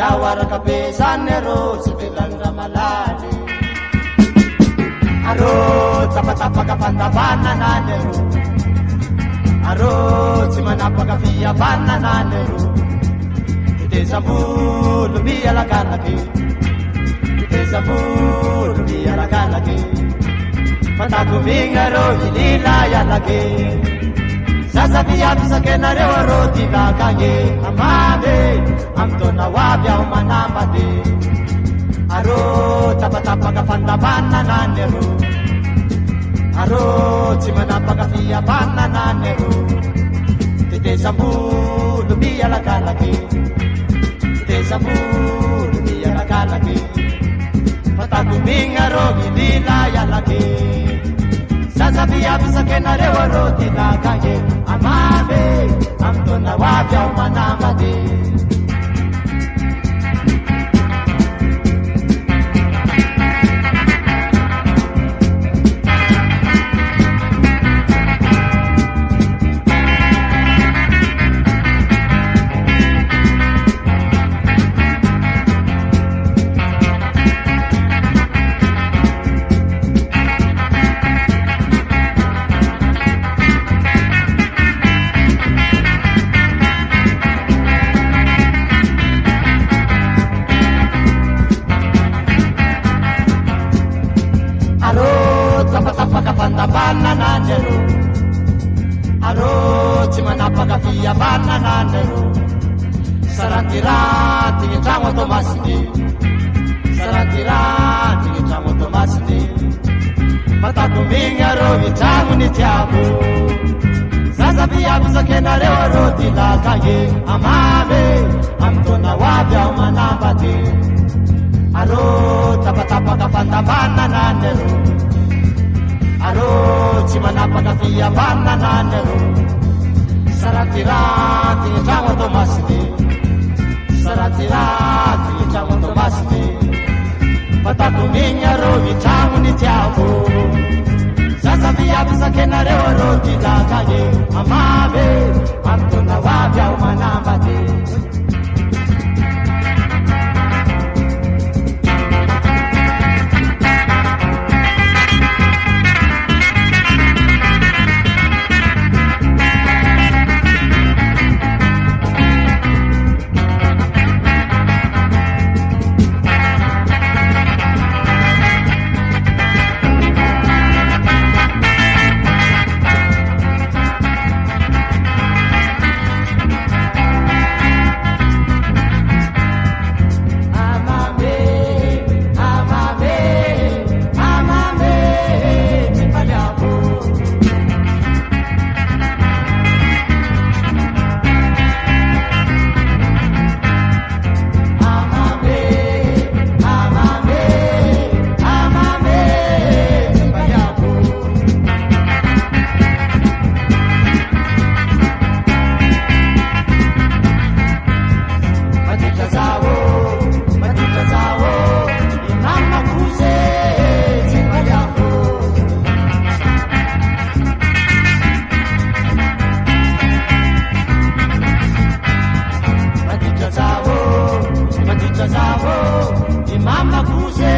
zawarakapesanero sebelanra malali aro tapatapakapantabanananero aro tsy manapakafiabanananero itezambolo mialakalake itezambolo mialakalake matakomingaro ililayalake zazaviavisakenareo aro tilakage amande amtona waby aho manambade aro tapatapakafantabanananero aro tsy manapakafiabanananero tetezambolo mialakalake tetezambolo mialakalake matakomingaro ililayalake zazaviavisakenareo aro tilakage amande amtona waby aho manambade tapatapakafantabanananero aro tsy manapakafiabanananero sarantiraty gn'antragno atao masiny sarantiraty gn'antragno atao masiny matakomigny aro gn'antragno ny tiako zazaviavisakenareo aro tilakage amame amtona waby aho manambady aro tapatapakafantabanananero aro tsy manapakafiabanananero sarantiraty gn'antragno atao masiny sarantiraty gn'antragno atao masiny matakomigny aro gn'antragno ny tiako zazaviavisakenareo aro tilakage amame amtona waby aho manambady Mama kuze